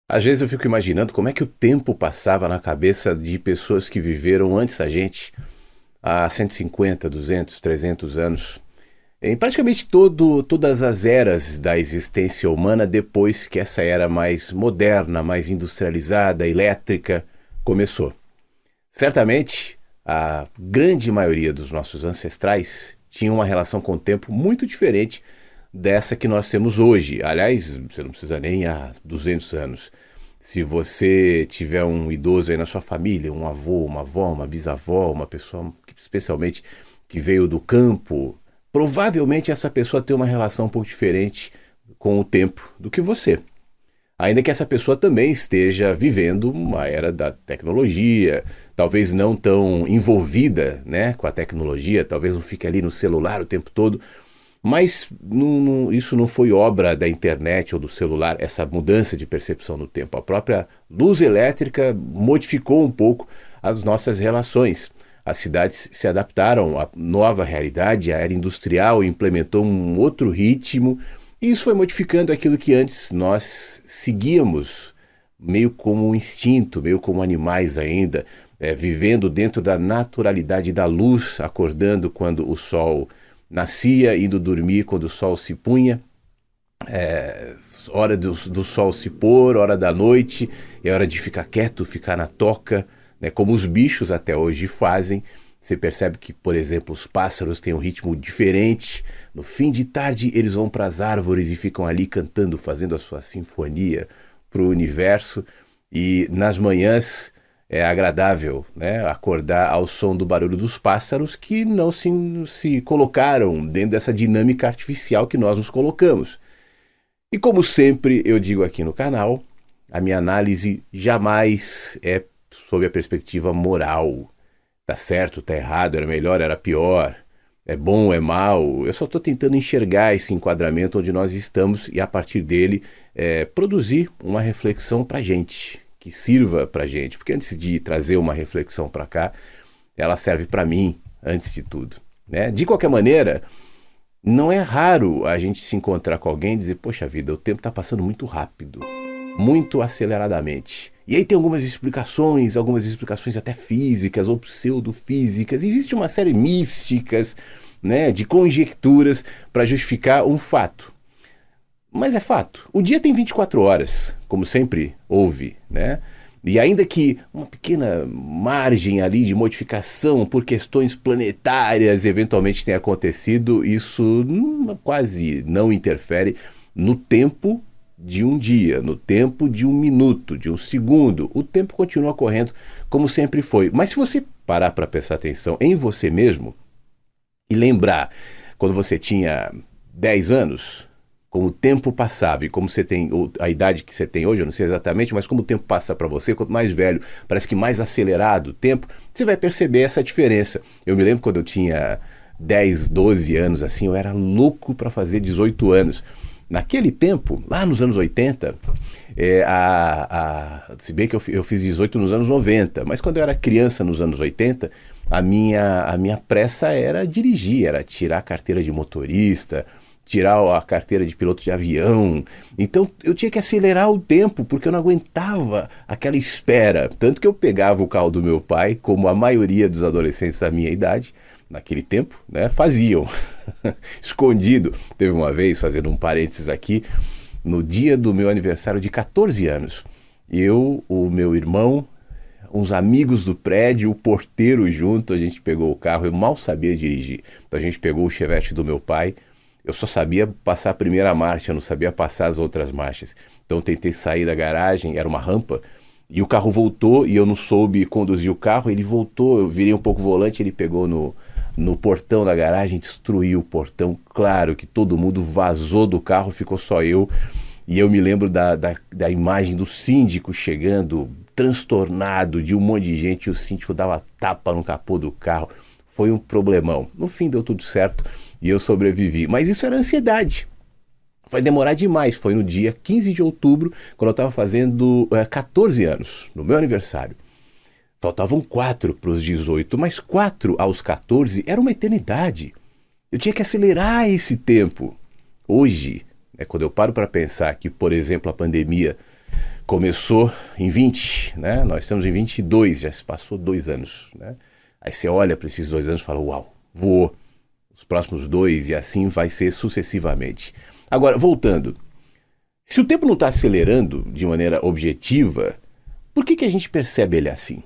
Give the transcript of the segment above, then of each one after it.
Às vezes eu fico imaginando como é que o tempo passava na cabeça de pessoas que viveram antes da gente, há 150, 200, 300 anos, em praticamente todas as eras da existência humana, depois que essa era mais moderna, mais industrializada, elétrica, começou. Certamente, a grande maioria dos nossos ancestrais tinha uma relação com o tempo muito diferente dessa que nós temos hoje. Aliás, você não precisa nem há 200 anos. Se você tiver um idoso aí na sua família, um avô, uma avó, uma bisavó, uma pessoa especialmente que veio do campo, provavelmente essa pessoa tem uma relação um pouco diferente com o tempo do que você. Ainda que essa pessoa também esteja vivendo uma era da tecnologia, talvez não tão envolvida, né, com a tecnologia, talvez não fique ali no celular o tempo todo, mas isso não foi obra da internet ou do celular, essa mudança de percepção do tempo. A própria luz elétrica modificou um pouco as nossas relações. As cidades se adaptaram à nova realidade, a era industrial implementou um outro ritmo, e isso foi modificando aquilo que antes nós seguíamos, meio como um instinto, meio como animais ainda, vivendo dentro da naturalidade da luz, acordando quando o sol nascia, indo dormir quando o sol se punha, hora do sol se pôr, hora da noite, é hora de ficar quieto, ficar na toca, né, como os bichos até hoje fazem. Você percebe que, por exemplo, os pássaros têm um ritmo diferente. No fim de tarde, eles vão para as árvores e ficam ali cantando, fazendo a sua sinfonia para o universo. E nas manhãs é agradável, né, acordar ao som do barulho dos pássaros que não se colocaram dentro dessa dinâmica artificial que nós nos colocamos. E como sempre eu digo aqui no canal, a minha análise jamais é sob a perspectiva moral. Tá certo, tá errado, era melhor, era pior, é bom, é mal. Eu só estou tentando enxergar esse enquadramento onde nós estamos e a partir dele produzir uma reflexão para a gente, que sirva para a gente. Porque antes de trazer uma reflexão para cá, ela serve para mim antes de tudo, né? De qualquer maneira, não é raro a gente se encontrar com alguém e dizer, poxa vida, o tempo está passando muito rápido, muito aceleradamente. E aí tem algumas explicações até físicas ou pseudofísicas. Existe uma série místicas, né, de conjecturas para justificar um fato. Mas é fato. O dia tem 24 horas, como sempre houve, né? E ainda que uma pequena margem ali de modificação por questões planetárias eventualmente tenha acontecido, isso quase não interfere no tempo de um dia, no tempo de um minuto, de um segundo. O tempo continua correndo como sempre foi. Mas se você parar para prestar atenção em você mesmo e lembrar quando você tinha 10 anos, como o tempo passava e como você tem a idade que você tem hoje, eu não sei exatamente, mas como o tempo passa para você, quanto mais velho, parece que mais acelerado o tempo, você vai perceber essa diferença. Eu me lembro quando eu tinha 10, 12 anos, assim, eu era louco para fazer 18 anos. Naquele tempo, lá nos anos 80, se bem que eu fiz 18 nos anos 90, mas quando eu era criança nos anos 80, a minha pressa era dirigir, era tirar a carteira de motorista, tirar a carteira de piloto de avião. Então eu tinha que acelerar o tempo, porque eu não aguentava aquela espera. Tanto que eu pegava o carro do meu pai, como a maioria dos adolescentes da minha idade, naquele tempo, né, faziam. Escondido. Teve uma vez, fazendo um parênteses aqui, no dia do meu aniversário de 14 anos, eu, o meu irmão, uns amigos do prédio, o porteiro junto, a gente pegou o carro, eu mal sabia dirigir. Então a gente pegou o Chevette do meu pai, eu só sabia passar a primeira marcha, eu não sabia passar as outras marchas. Então eu tentei sair da garagem, era uma rampa, e o carro voltou e eu não soube conduzir o carro, ele voltou, eu virei um pouco o volante, ele pegou no portão da garagem, destruiu o portão. Claro que todo mundo vazou do carro, ficou só eu. E eu me lembro da imagem do síndico chegando, transtornado, de um monte de gente, e o síndico dava tapa no capô do carro. Foi um problemão. No fim deu tudo certo e eu sobrevivi. Mas isso era ansiedade. Vai demorar demais. Foi no dia 15 de outubro, quando eu estava fazendo 14 anos, no meu aniversário. Faltavam 4 para os 18, mas 4 aos 14 era uma eternidade. Eu tinha que acelerar esse tempo. Hoje, quando eu paro para pensar que, por exemplo, a pandemia começou em 20, né? Nós estamos em 22, já se passou 2 anos, né? Aí você olha para esses 2 anos e fala, uau, voou. Os próximos 2 e assim vai ser sucessivamente. Agora, voltando, se o tempo não está acelerando de maneira objetiva, por que a gente percebe ele assim?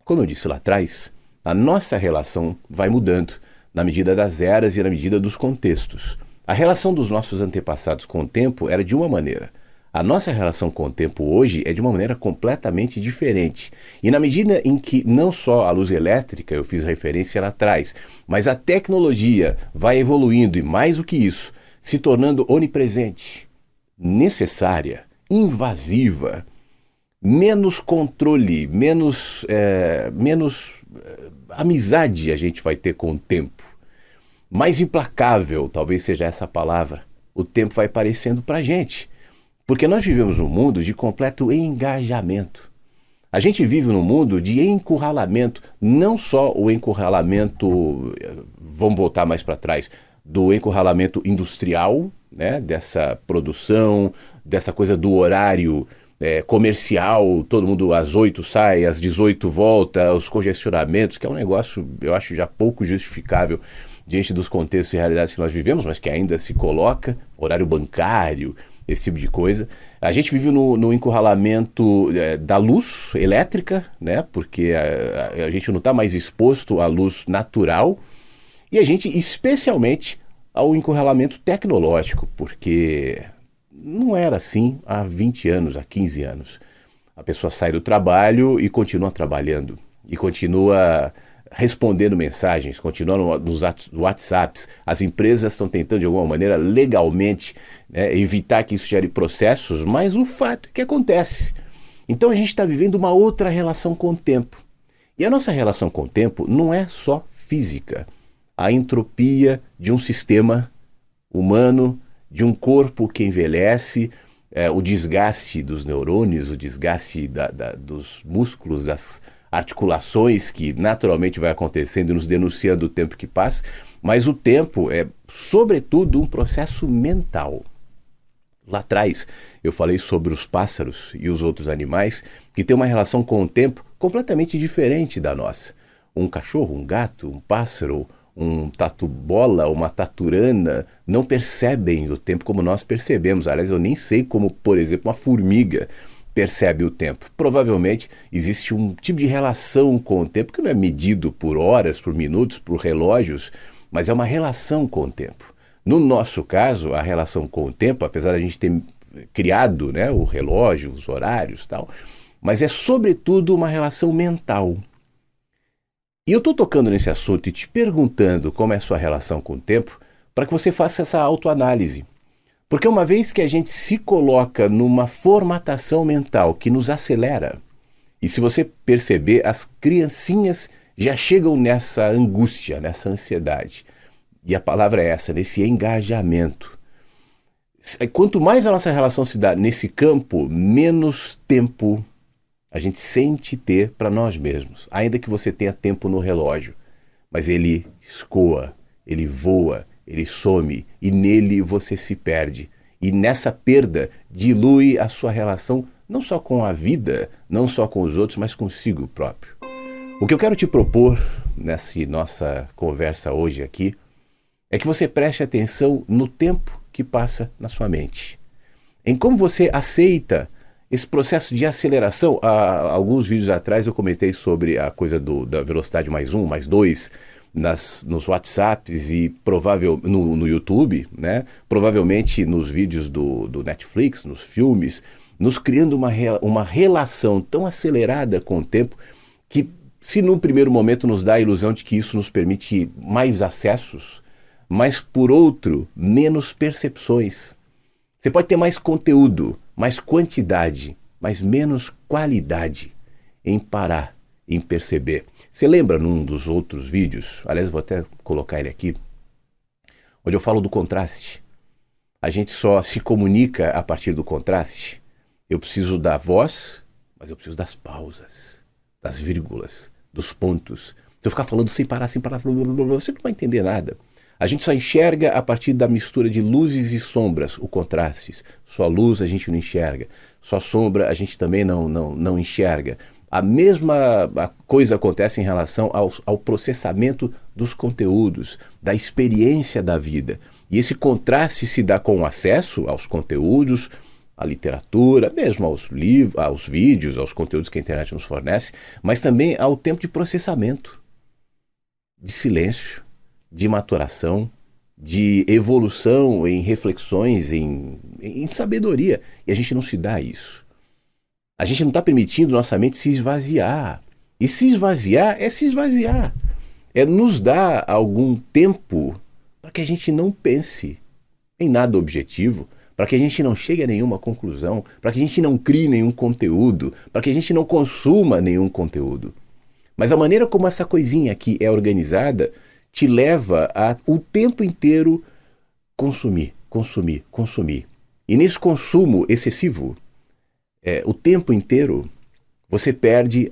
Como eu disse lá atrás, a nossa relação vai mudando na medida das eras e na medida dos contextos. A relação dos nossos antepassados com o tempo era de uma maneira. A nossa relação com o tempo hoje é de uma maneira completamente diferente. E na medida em que não só a luz elétrica, eu fiz referência lá atrás, mas a tecnologia vai evoluindo e mais do que isso, se tornando onipresente, necessária, invasiva, menos controle, menos amizade a gente vai ter com o tempo. Mais implacável, talvez seja essa palavra, o tempo vai parecendo para a gente. Porque nós vivemos num mundo de completo engajamento. A gente vive num mundo de encurralamento, não só o encurralamento, vamos voltar mais para trás, do encurralamento industrial, né, dessa produção, dessa coisa do horário comercial, todo mundo às 8 sai, às 18 volta, os congestionamentos, que é um negócio, eu acho, já pouco justificável diante dos contextos e realidades que nós vivemos, mas que ainda se coloca, horário bancário, esse tipo de coisa. A gente vive no encurralamento da luz elétrica, né? Porque a gente não está mais exposto à luz natural, e a gente, especialmente, ao encurralamento tecnológico, porque não era assim há 20 anos, há 15 anos. A pessoa sai do trabalho e continua trabalhando, e continua respondendo mensagens, continuando nos WhatsApps. As empresas estão tentando, de alguma maneira, legalmente, né, evitar que isso gere processos, mas o fato é que acontece. Então a gente está vivendo uma outra relação com o tempo. E a nossa relação com o tempo não é só física. A entropia de um sistema humano, de um corpo que envelhece, o desgaste dos neurônios, o desgaste dos músculos, das articulações que naturalmente vai acontecendo e nos denunciando o tempo que passa, mas o tempo é, sobretudo, um processo mental. Lá atrás eu falei sobre os pássaros e os outros animais que têm uma relação com o tempo completamente diferente da nossa. Um cachorro, um gato, um pássaro, um tatu-bola, uma taturana não percebem o tempo como nós percebemos. Aliás, eu nem sei como, por exemplo, uma formiga percebe o tempo. Provavelmente existe um tipo de relação com o tempo que não é medido por horas, por minutos, por relógios, mas é uma relação com o tempo. No nosso caso, a relação com o tempo, apesar de a gente ter criado, né, o relógio, os horários e tal, mas é sobretudo uma relação mental. E eu estou tocando nesse assunto e te perguntando como é a sua relação com o tempo para que você faça essa autoanálise. Porque uma vez que a gente se coloca numa formatação mental que nos acelera, e se você perceber, as criancinhas já chegam nessa angústia, nessa ansiedade. E a palavra é essa, nesse engajamento. Quanto mais a nossa relação se dá nesse campo, menos tempo a gente sente ter para nós mesmos. Ainda que você tenha tempo no relógio. Mas ele escoa, ele voa, ele some e nele você se perde. E nessa perda dilui a sua relação não só com a vida, não só com os outros, mas consigo próprio. O que eu quero te propor nessa nossa conversa hoje aqui é que você preste atenção no tempo que passa na sua mente. Em como você aceita esse processo de aceleração. Há alguns vídeos atrás eu comentei sobre a coisa da velocidade +1, +2, nos WhatsApps e no YouTube, né? Provavelmente nos vídeos do Netflix, nos filmes, nos criando uma relação tão acelerada com o tempo que, se num primeiro momento nos dá a ilusão de que isso nos permite mais acessos, mas por outro, menos percepções. Você pode ter mais conteúdo, mais quantidade, mas menos qualidade em parar, em perceber. Você lembra num dos outros vídeos, aliás, vou até colocar ele aqui, onde eu falo do contraste. A gente só se comunica a partir do contraste. Eu preciso da voz, mas eu preciso das pausas, das vírgulas, dos pontos. Se eu ficar falando sem parar, você não vai entender nada. A gente só enxerga a partir da mistura de luzes e sombras, o contrastes. Só luz a gente não enxerga, só sombra a gente também não enxerga. A mesma coisa acontece em relação ao processamento dos conteúdos, da experiência da vida. E esse contraste se dá com o acesso aos conteúdos, à literatura, mesmo aos livros, aos vídeos, aos conteúdos que a internet nos fornece, mas também ao tempo de processamento, de silêncio, de maturação, de evolução em reflexões, em sabedoria. E a gente não se dá isso. A gente não está permitindo nossa mente se esvaziar. E se esvaziar é se esvaziar. É nos dar algum tempo para que a gente não pense em nada objetivo, para que a gente não chegue a nenhuma conclusão, para que a gente não crie nenhum conteúdo, para que a gente não consuma nenhum conteúdo. Mas a maneira como essa coisinha aqui é organizada te leva a o tempo inteiro consumir, consumir, consumir. E nesse consumo excessivo, o tempo inteiro, você perde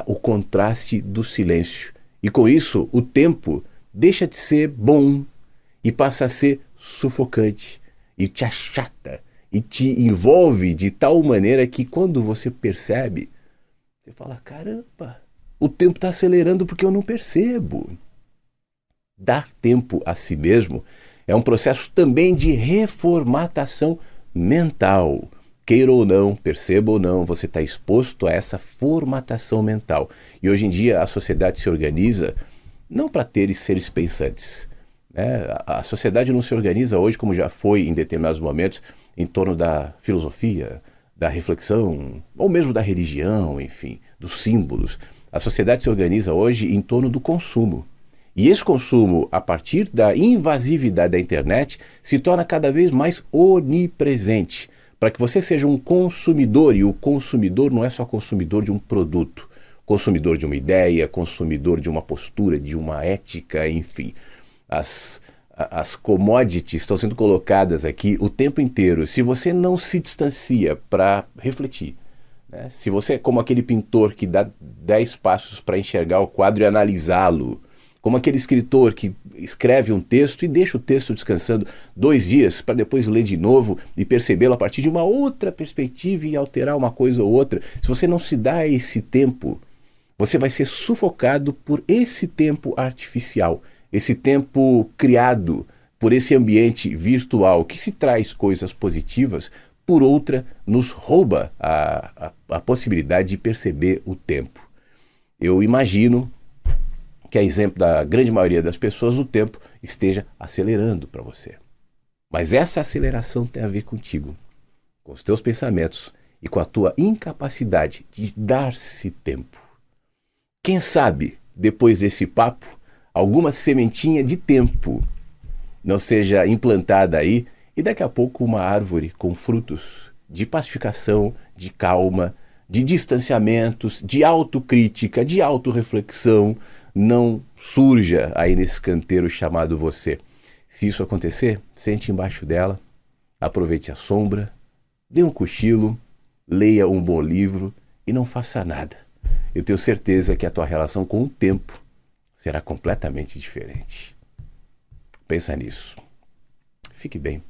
o contraste do silêncio. E com isso, o tempo deixa de ser bom e passa a ser sufocante. E te achata, e te envolve de tal maneira que quando você percebe, você fala, caramba, o tempo está acelerando porque eu não percebo. Dar tempo a si mesmo é um processo também de reformatação mental. Queira ou não, perceba ou não, você está exposto a essa formatação mental. E hoje em dia a sociedade se organiza não para ter seres pensantes. A sociedade não se organiza hoje, como já foi em determinados momentos, em torno da filosofia, da reflexão, ou mesmo da religião, enfim, dos símbolos. A sociedade se organiza hoje em torno do consumo. E esse consumo, a partir da invasividade da internet, se torna cada vez mais onipresente. Para que você seja um consumidor, e o consumidor não é só consumidor de um produto, consumidor de uma ideia, consumidor de uma postura, de uma ética, enfim. As commodities estão sendo colocadas aqui o tempo inteiro. Se você não se distancia para refletir, né? Se você é como aquele pintor que dá 10 passos para enxergar o quadro e analisá-lo, como aquele escritor que escreve um texto e deixa o texto descansando 2 dias para depois ler de novo e percebê-lo a partir de uma outra perspectiva e alterar uma coisa ou outra. Se você não se dá esse tempo, você vai ser sufocado por esse tempo artificial, esse tempo criado por esse ambiente virtual que se traz coisas positivas, por outra, nos rouba a possibilidade de perceber o tempo. Eu imagino que, a exemplo da grande maioria das pessoas, o tempo esteja acelerando para você. Mas essa aceleração tem a ver contigo, com os teus pensamentos e com a tua incapacidade de dar-se tempo. Quem sabe, depois desse papo, alguma sementinha de tempo não seja implantada aí e daqui a pouco uma árvore com frutos de pacificação, de calma, de distanciamentos, de autocrítica, de autorreflexão não surja aí nesse canteiro chamado você. Se isso acontecer, sente embaixo dela, aproveite a sombra, dê um cochilo, leia um bom livro e não faça nada. Eu tenho certeza que a tua relação com o tempo será completamente diferente. Pensa nisso. Fique bem.